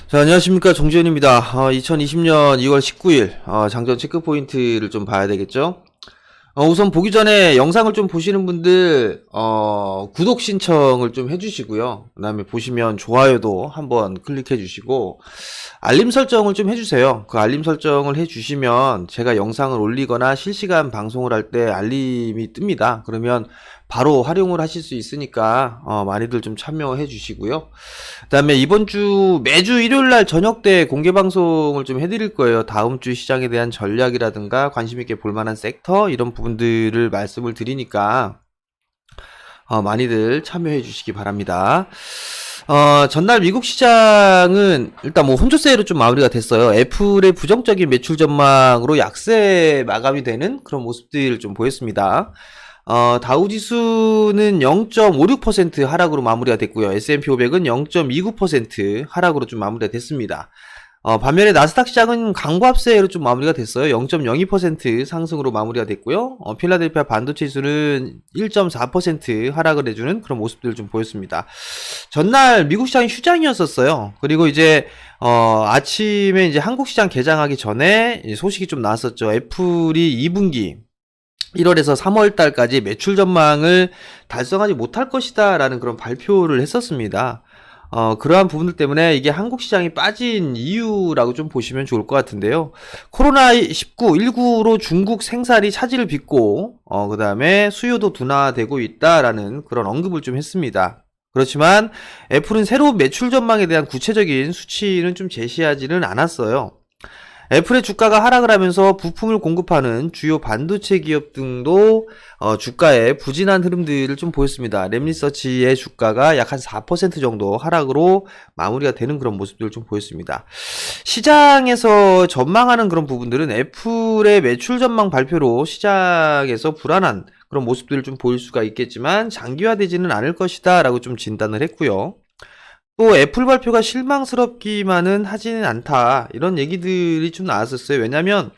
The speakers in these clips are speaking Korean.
자, 안녕하십니까. 정지현입니다. 2020년 2월 19일, 장전 체크 포인트를 좀 봐야 되겠죠? 우선 보기 전에 영상을 좀 보시는 분들, 구독 신청을 좀 해주시고요. 그 다음에 보시면 좋아요도 한번 클릭해 주시고, 알림 설정을 좀 해주세요. 그 알림 설정을 해주시면 제가 영상을 올리거나 실시간 방송을 할 때 알림이 뜹니다. 그러면 바로 활용을 하실 수 있으니까, 많이들 좀 참여해 주시고요. 그 다음에 이번 주 매주 일요일날 저녁 때 공개 방송을 좀 해드릴 거예요. 다음 주 시장에 대한 전략이라든가 관심 있게 볼만한 섹터 이런 부분들을 말씀을 드리니까 많이들 참여해 주시기 바랍니다. 전날 미국 시장은 일단 뭐 혼조세로 좀 마무리가 됐어요. 애플의 부정적인 매출 전망으로 약세 마감이 되는 그런 모습들을 좀 보였습니다. 다우지수는 0.56% 하락으로 마무리가 됐고요. S&P 500은 0.29% 하락으로 좀 마무리가 됐습니다. 반면에 나스닥 시장은 강보합세로 좀 마무리가 됐어요. 0.02% 상승으로 마무리가 됐고요. 필라델피아 반도체 지수는 1.4% 하락을 해주는 그런 모습들을 좀 보였습니다. 전날 미국 시장이 휴장이었었어요. 그리고 이제 아침에 이제 한국 시장 개장하기 전에 소식이 좀 나왔었죠. 애플이 2분기 1월에서 3월 달까지 매출 전망을 달성하지 못할 것이다 라는 그런 발표를 했었습니다. 그러한 부분들 때문에 이게 한국 시장이 빠진 이유라고 좀 보시면 좋을 것 같은데요. 코로나19, 19로 중국 생산이 차질을 빚고, 그 다음에 수요도 둔화되고 있다라는 그런 언급을 좀 했습니다. 그렇지만 애플은 새로운 매출 전망에 대한 구체적인 수치는 좀 제시하지는 않았어요. 애플의 주가가 하락을 하면서 부품을 공급하는 주요 반도체 기업 등도 주가에 부진한 흐름들을 좀 보였습니다. 램리서치의 주가가 약 한 4% 정도 하락으로 마무리가 되는 그런 모습들을 좀 보였습니다. 시장에서 전망하는 그런 부분들은 애플의 매출 전망 발표로 시장에서 불안한 그런 모습들을 좀 보일 수가 있겠지만 장기화되지는 않을 것이다 라고 좀 진단을 했고요. 또 애플 발표가 실망스럽기만은 하지는 않다 이런 얘기들이 좀 나왔었어요. 왜냐면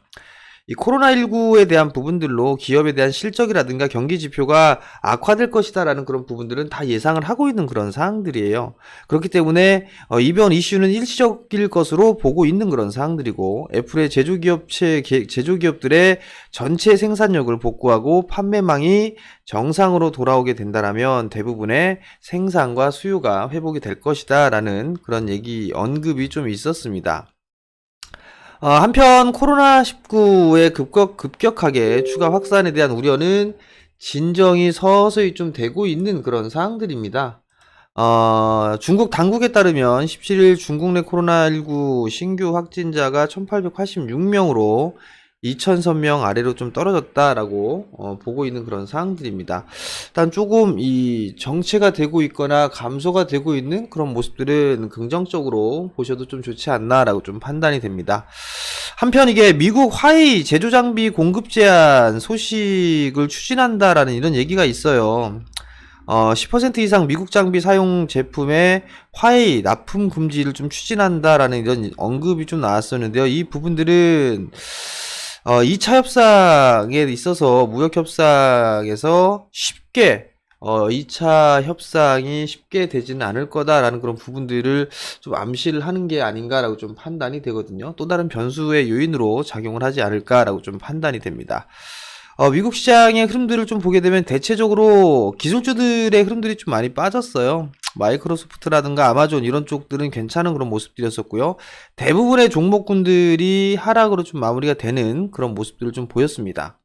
이 코로나19에 대한 부분들로 기업에 대한 실적이라든가 경기 지표가 악화될 것이다라는 그런 부분들은 다 예상을 하고 있는 그런 사항들이에요. 그렇기 때문에 이번 이슈는 일시적일 것으로 보고 있는 그런 사항들이고, 애플의 제조기업들의 전체 생산력을 복구하고 판매망이 정상으로 돌아오게 된다라면 대부분의 생산과 수요가 회복이 될 것이다라는 그런 언급이 좀 있었습니다. 한편 코로나19의 급격하게 추가 확산에 대한 우려는 진정이 서서히 좀 되고 있는 그런 사항들입니다. 중국 당국에 따르면 17일 중국 내 코로나19 신규 확진자가 1886명으로 2000명 아래로 좀 떨어졌다라고 보고 있는 그런 사항들입니다. 일단 조금 이 정체가 되고 있거나 감소가 되고 있는 그런 모습들은 긍정적으로 보셔도 좀 좋지 않나라고 좀 판단이 됩니다. 한편 이게 미국 화웨이 제조 장비 공급 제한 소식을 추진한다라는 이런 얘기가 있어요. 10% 이상 미국 장비 사용 제품에 화웨이 납품 금지를 좀 추진한다라는 이런 언급이 좀 나왔었는데요. 이 부분들은 2차 협상에 있어서 무역 협상에서 쉽게 2차 협상이 쉽게 되지는 않을 거다라는 그런 부분들을 좀 암시를 하는 게 아닌가라고 좀 판단이 되거든요. 또 다른 변수의 요인으로 작용을 하지 않을까라고 좀 판단이 됩니다. 미국 시장의 흐름들을 좀 보게 되면 대체적으로 기술주들의 흐름들이 좀 많이 빠졌어요. 마이크로소프트라든가 아마존 이런 쪽들은 괜찮은 그런 모습들이었었고요. 대부분의 종목군들이 하락으로 좀 마무리가 되는 그런 모습들을 좀 보였습니다.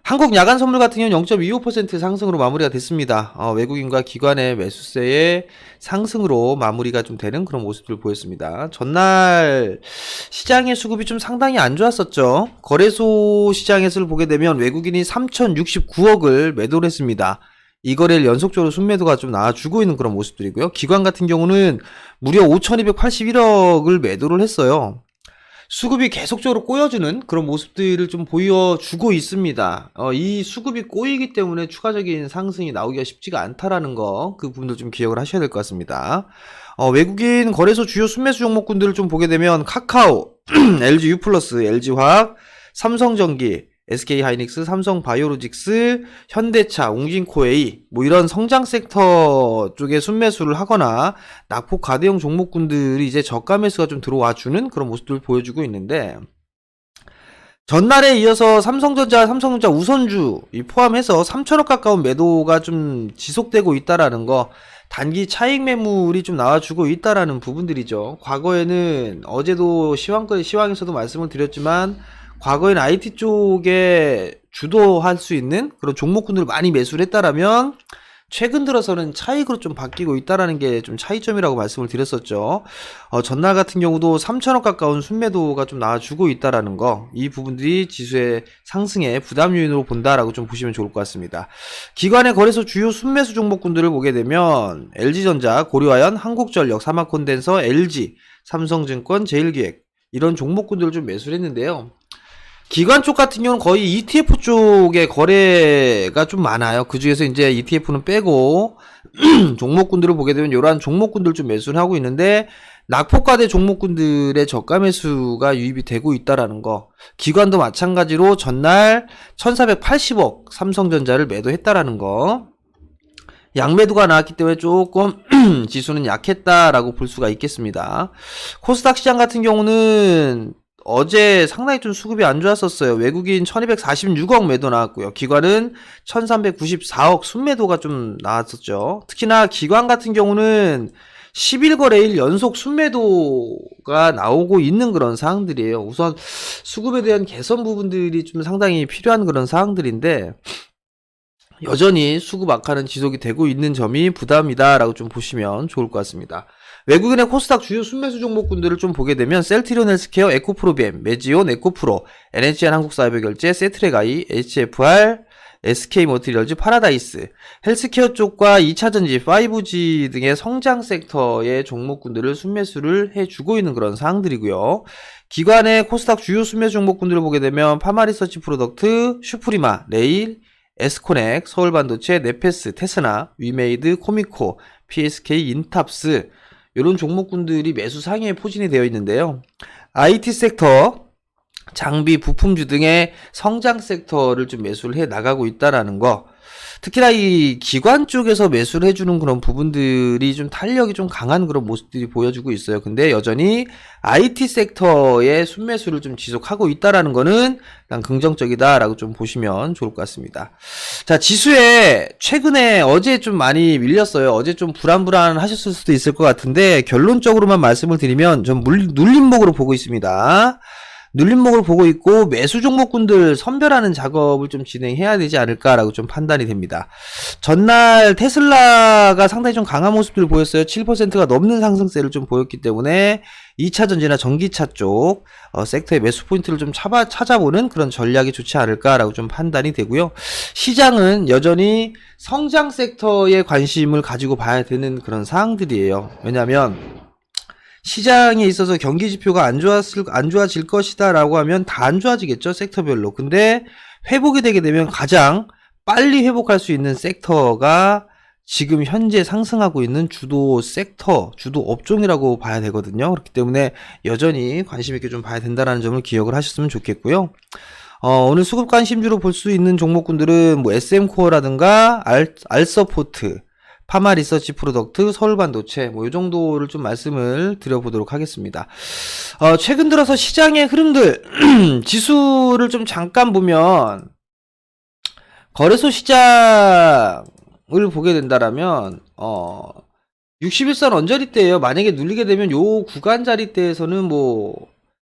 한국 야간 선물 같은 경우는 0.25% 상승으로 마무리가 됐습니다. 외국인과 기관의 매수세의 상승으로 마무리가 좀 되는 그런 모습들을 보였습니다. 전날 시장의 수급이 좀 상당히 안 좋았었죠. 거래소 시장에서 보게 되면 외국인이 3,069억을 매도를 했습니다. 이 거래를 연속적으로 순매도가 좀 나와주고 있는 그런 모습들이고요. 기관 같은 경우는 무려 5,281억을 매도를 했어요. 수급이 계속적으로 꼬여주는 그런 모습들을 좀 보여주고 있습니다. 이 수급이 꼬이기 때문에 추가적인 상승이 나오기가 쉽지가 않다라는 거, 그 부분도 좀 기억을 하셔야 될 것 같습니다. 외국인 거래소 주요 순매수 종목군들을 좀 보게 되면 카카오, LG U+, LG화학, 삼성전기, SK하이닉스, 삼성바이오로직스, 현대차, 웅진코에이 뭐 이런 성장 섹터 쪽에 순매수를 하거나 낙폭 가대형 종목군들이 이제 저가 매수가 좀 들어와 주는 그런 모습들을 보여주고 있는데, 전날에 이어서 삼성전자 우선주 포함해서 3천억 가까운 매도가 좀 지속되고 있다라는 거, 단기 차익 매물이 좀 나와주고 있다라는 부분들이죠. 과거에는 어제도 시황에서도 말씀을 드렸지만, 과거에는 IT 쪽에 주도할 수 있는 그런 종목군들을 많이 매수를 했다라면, 최근 들어서는 차익으로 좀 바뀌고 있다라는 게 좀 차이점이라고 말씀을 드렸었죠. 전날 같은 경우도 3천억 가까운 순매도가 좀 나와주고 있다라는 거, 이 부분들이 지수의 상승에 부담 요인으로 본다라고 좀 보시면 좋을 것 같습니다. 기관의 거래소 주요 순매수 종목군들을 보게 되면 LG전자, 고려아연, 한국전력, 삼화콘덴서, LG, 삼성증권, 제일기획 이런 종목군들을 좀 매수를 했는데요. 기관 쪽 같은 경우는 거의 ETF 쪽에 거래가 좀 많아요. 그 중에서 이제 ETF는 빼고 종목군들을 보게 되면 이러한 종목군들 좀 매수를 하고 있는데, 낙폭과대 종목군들의 저가 매수가 유입이 되고 있다라는 거. 기관도 마찬가지로 전날 1480억 삼성전자를 매도했다라는 거. 양매도가 나왔기 때문에 조금 지수는 약했다라고 볼 수가 있겠습니다. 코스닥 시장 같은 경우는 어제 상당히 좀 수급이 안 좋았었어요. 외국인 1246억 매도 나왔고요. 기관은 1394억 순매도가 좀 나왔었죠. 특히나 기관 같은 경우는 11거래일 연속 순매도가 나오고 있는 그런 사항들이에요. 우선 수급에 대한 개선 부분들이 좀 상당히 필요한 그런 사항들인데, 여전히 수급 악화는 지속이 되고 있는 점이 부담이다 라고 좀 보시면 좋을 것 같습니다. 외국인의 코스닥 주요 순매수 종목군들을 좀 보게 되면 셀트리온 헬스케어, 에코프로비엠, 메지온, 에코프로, NHN 한국사이버결제, 세트랙아이, HFR, SK머티리얼즈, 파라다이스, 헬스케어 쪽과 2차전지, 5G 등의 성장 섹터의 종목군들을 순매수를 해주고 있는 그런 사항들이고요. 기관의 코스닥 주요 순매수 종목군들을 보게 되면 파마리서치 프로덕트, 슈프리마, 레일, 에스코넥, 서울반도체, 네페스, 테스나, 위메이드, 코미코, PSK, 인탑스 이런 종목군들이 매수 상위에 포진이 되어 있는데요. IT 섹터, 장비, 부품주 등의 성장 섹터를 좀 매수를 해 나가고 있다라는 거. 특히나 이 기관 쪽에서 매수를 해주는 그런 부분들이 좀 탄력이 좀 강한 그런 모습들이 보여주고 있어요. 근데 여전히 IT 섹터의 순매수를 좀 지속하고 있다라는 거는 일단 긍정적이다라고 좀 보시면 좋을 것 같습니다. 자, 지수에 최근에 어제 좀 많이 밀렸어요. 어제 좀 불안하셨을 수도 있을 것 같은데, 결론적으로만 말씀을 드리면 좀 눌림목으로 보고 있습니다. 눌림목을 보고 있고, 매수 종목군들 선별하는 작업을 좀 진행해야 되지 않을까라고 좀 판단이 됩니다. 전날 테슬라가 상당히 좀 강한 모습들을 보였어요. 7%가 넘는 상승세를 좀 보였기 때문에 2차전지나 전기차 쪽 섹터의 매수 포인트를 좀 찾아보는 그런 전략이 좋지 않을까라고 좀 판단이 되고요. 시장은 여전히 성장 섹터에 관심을 가지고 봐야 되는 그런 사항들이에요. 왜냐하면 시장에 있어서 경기 지표가 안 좋아질 것이다 라고 하면 다 안 좋아지겠죠, 섹터별로. 근데 회복이 되게 되면 가장 빨리 회복할 수 있는 섹터가 지금 현재 상승하고 있는 주도 섹터, 주도 업종이라고 봐야 되거든요. 그렇기 때문에 여전히 관심 있게 좀 봐야 된다는 점을 기억을 하셨으면 좋겠고요. 오늘 수급 관심주로 볼 수 있는 종목군들은 뭐 SM코어라든가 알서포트, 파마 리서치 프로덕트, 서울반도체 뭐 이 정도를 좀 말씀을 드려보도록 하겠습니다. 최근 들어서 시장의 흐름들 지수를 좀 잠깐 보면, 거래소 시장을 보게 된다라면 61선 언저리대예요. 만약에 눌리게 되면 요 구간 자리대에서는 뭐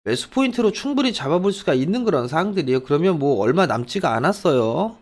매수 포인트로 충분히 잡아볼 수가 있는 그런 사항들이에요. 그러면 뭐 얼마 남지가 않았어요.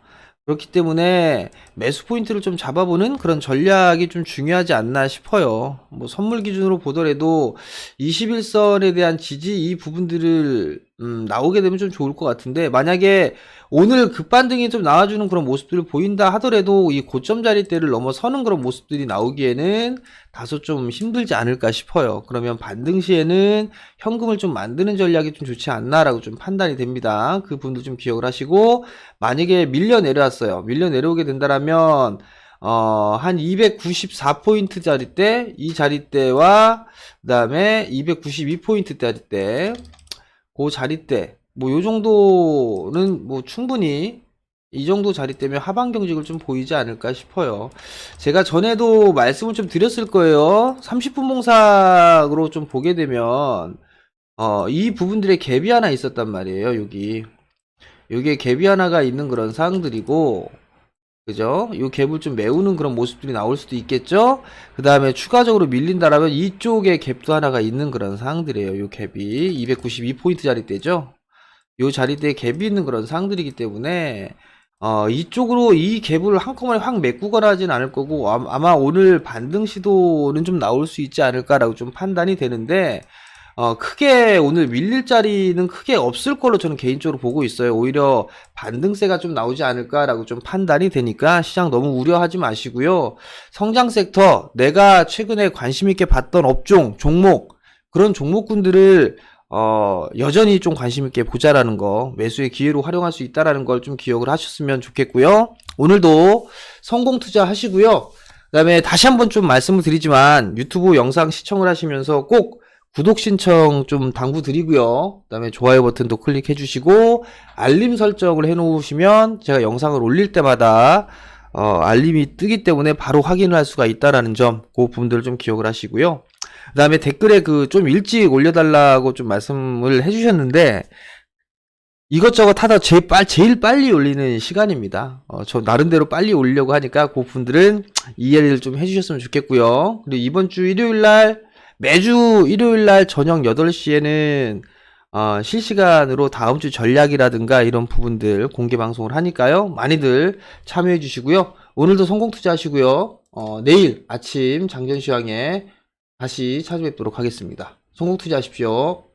그렇기 때문에 매수 포인트를 좀 잡아보는 그런 전략이 좀 중요하지 않나 싶어요. 뭐 선물 기준으로 보더라도 21선에 대한 지지, 이 부분들을 나오게 되면 좀 좋을 것 같은데, 만약에 오늘 급반등이 좀 나와주는 그런 모습들을 보인다 하더라도 이 고점 자리대를 넘어서는 그런 모습들이 나오기에는 다소 좀 힘들지 않을까 싶어요. 그러면 반등 시에는 현금을 좀 만드는 전략이 좀 좋지 않나라고 좀 판단이 됩니다. 그 부분도 좀 기억을 하시고, 만약에 밀려 내려왔어요. 밀려 내려오게 된다라면 한 294포인트 자리대, 이 자리대와 그 다음에 292포인트 자리대, 그 자리대 뭐 요 정도는 뭐 충분히 이 정도 자리 때문에 하방 경직을 좀 보이지 않을까 싶어요. 제가 전에도 말씀을 좀 드렸을 거예요. 30분 봉삭으로 좀 보게 되면 이 부분들의 갭이 하나 있었단 말이에요. 여기에 갭이 하나가 있는 그런 사항들이고, 그죠? 요 갭을 좀 메우는 그런 모습들이 나올 수도 있겠죠? 그 다음에 추가적으로 밀린다라면 이쪽에 갭도 하나가 있는 그런 사항들이에요. 요 갭이 292포인트 자리대죠? 요 자리대에 갭이 있는 그런 사항들이기 때문에 이쪽으로 이 갭을 한꺼번에 확 메꾸거나 하진 않을 거고, 아마 오늘 반등 시도는 좀 나올 수 있지 않을까라고 좀 판단이 되는데, 크게 오늘 밀릴 자리는 크게 없을 걸로 저는 개인적으로 보고 있어요. 오히려 반등세가 좀 나오지 않을까라고 좀 판단이 되니까 시장 너무 우려하지 마시고요. 성장 섹터, 내가 최근에 관심 있게 봤던 업종, 종목, 그런 종목군들을 여전히 좀 관심 있게 보자라는 거, 매수의 기회로 활용할 수 있다라는 걸 좀 기억을 하셨으면 좋겠고요. 오늘도 성공 투자 하시고요. 그다음에 다시 한번 좀 말씀을 드리지만 유튜브 영상 시청을 하시면서 꼭 구독 신청 좀 당부드리고요. 그다음에 좋아요 버튼도 클릭해 주시고 알림 설정을 해 놓으시면 제가 영상을 올릴 때마다 알림이 뜨기 때문에 바로 확인을 할 수가 있다라는 점, 그 부분들을 좀 기억을 하시고요. 그 다음에 댓글에 좀 일찍 올려달라고 좀 말씀을 해주셨는데, 이것저것 하다 제일 빨리 올리는 시간입니다. 저 나름대로 빨리 올리려고 하니까 그 부분들은 이해를 좀 해주셨으면 좋겠고요. 그리고 이번 주 매주 일요일날 저녁 8시에는 실시간으로 다음 주 전략이라든가 이런 부분들 공개 방송을 하니까요. 많이들 참여해 주시고요. 오늘도 성공 투자하시고요. 내일 아침 장전시황에 다시 찾아뵙도록 하겠습니다. 성공 투자하십시오.